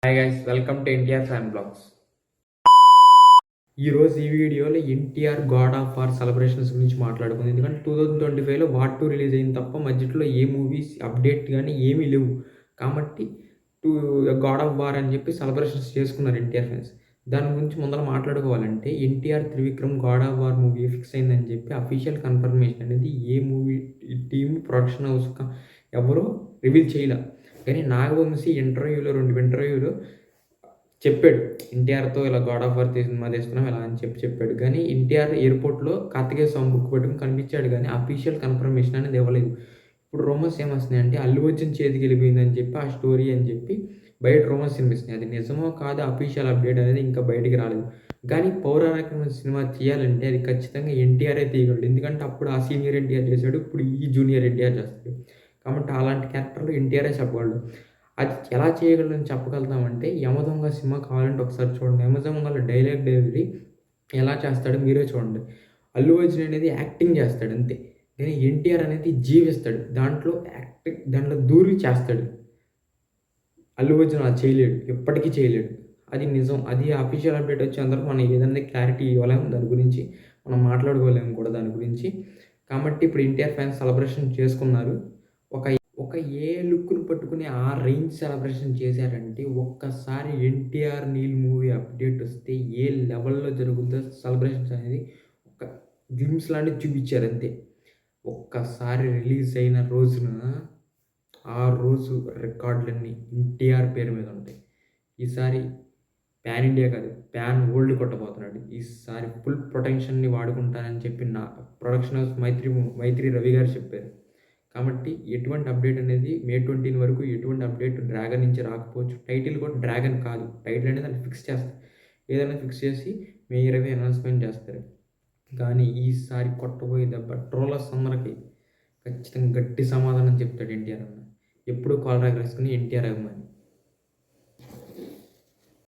Hi guys, welcome to NTR fan blogs. ఈరోజు ఈ వీడియోలో NTR god of war celebrations గురించి మాట్లాడుకుంది. ఎందుకంటే 2025లో వార్ 2 రిలీజ్ అయింది తప్ప మధ్యలో ఏ మూవీస్ అప్డేట్ కానీ ఏమీ లేవు. కాబట్టి టూ గాడ్ ఆఫ్ వార్ అని చెప్పి సెలబ్రేషన్స్ చేసుకున్నారు ఎన్టీఆర్ ఫ్యాన్స్. దాని గురించి ముందర మాట్లాడుకోవాలంటే NTR Trivikram God of war movie fix అయిందని చెప్పి అఫీషియల్ కన్ఫర్మేషన్ అనేది ఏ మూవీ టీమ్ ప్రొడక్షన్ హౌస్ ఎవరో రివీల్ చేయలే. కానీ నాగవంశీ ఇంటర్వ్యూలో 2 ఇంటర్వ్యూలో చెప్పాడు, ఎన్టీఆర్తో ఇలా గాడ్ ఆఫ్ వార్ సినిమా తీస్తున్నాం ఇలా అని చెప్పాడు. కానీ ఎన్టీఆర్ ఎయిర్పోర్ట్లో కార్తికేయ స్వామి బుక్ పట్టుకుని కనిపించాడు, కానీ అఫీషియల్ కన్ఫర్మేషన్ అనేది ఇవ్వలేదు. ఇప్పుడు రూమర్స్ ఏమొస్తున్నాయి అంటే అల్లు అర్జున్ చేతికి వెళ్ళిపోయిందని చెప్పి ఆ స్టోరీ అని చెప్పి బయట రూమర్స్ వినిపిస్తున్నాయి. అది నిజమో కాదు అఫీషియల్ అప్డేట్ అనేది ఇంకా బయటికి రాలేదు. కానీ పౌరాణిక సినిమా తీయాలంటే అది ఖచ్చితంగా ఎన్టీఆరే తీయగలడు. ఎందుకంటే అప్పుడు ఆ సీనియర్ ఎన్టీఆర్ చేశాడు, ఇప్పుడు ఈ జూనియర్ ఎన్టీఆర్ చేస్తాడు. కాబట్టి అలాంటి క్యారెక్టర్లు ఎన్టీఆర్ఏ చెప్పగలడు. అది ఎలా చేయగలరని చెప్పగలుగుతామంటే యమదొంగ సినిమా కావాలంటే ఒకసారి చూడండి. యమదొంగలో డైలాగ్ డెలివరీ ఎలా చేస్తాడో మీరే చూడండి. అల్లు అర్జున్ అనేది యాక్టింగ్ చేస్తాడు అంతే, కానీ ఎన్టీఆర్ అనేది జీవిస్తాడు. దాంట్లో దూరి చేస్తాడు. అల్లు అర్జున్ అలా చేయలేడు, ఎప్పటికీ చేయలేడు. అది నిజం. అది అఫీషియల్ అప్డేట్ వచ్చేంతవరకు మనం ఏదైనా క్లారిటీ ఇవ్వలేము, దాని గురించి మనం మాట్లాడుకోలేము కూడా దాని గురించి. కాబట్టి ఇప్పుడు ఎన్టీఆర్ ఫ్యాన్స్ సెలబ్రేషన్ చేసుకున్నారు. ఒక ఏ లుక్‌ని పట్టుకుని ఆ రేంజ్ సెలబ్రేషన్ చేశారంటే, ఒక్కసారి ఎన్టీఆర్ నీల్ మూవీ అప్డేట్ వస్తే ఏ లెవెల్‌లో జరుగుద్దో సెలబ్రేషన్స్ అనేది ఒక గ్లింప్స్ లాంటిది చూపించారు అంతే. ఒక్కసారి రిలీజ్ అయిన రోజున ఆ రోజు రికార్డులన్నీ ఎన్టీఆర్ పేరు మీద ఉంటాయి. ఈసారి పాన్ ఇండియా కాదు, పాన్ వరల్డ్ కొట్టబోతున్నాడు. ఈసారి ఫుల్ ప్రొటెక్షన్‌ని వాడుకుంటానని చెప్పి నా ప్రొడక్షన్ హౌస్ మైత్రి రవి గారు చెప్పారు. కాబట్టి ఎటువంటి అప్డేట్ అనేది మే 20 వరకు ఎటువంటి అప్డేట్ డ్రాగన్ నుంచి రాకపోవచ్చు. టైటిల్ కూడా డ్రాగన్ కాదు, టైటిల్ అనేది దాన్ని ఫిక్స్ చేస్తారు. ఏదైనా ఫిక్స్ చేసి మే 20 అనౌన్స్మెంట్ చేస్తారు. కానీ ఈసారి కొట్టబోయే దెబ్బ ట్రోలర్స్ అందరికి ఖచ్చితంగా గట్టి సమాధానం చెప్తాడు ఎన్టీఆర్ అన్న. ఎప్పుడు కాలర్ వేసుకుని ఎన్టీఆర్ అభిమాని.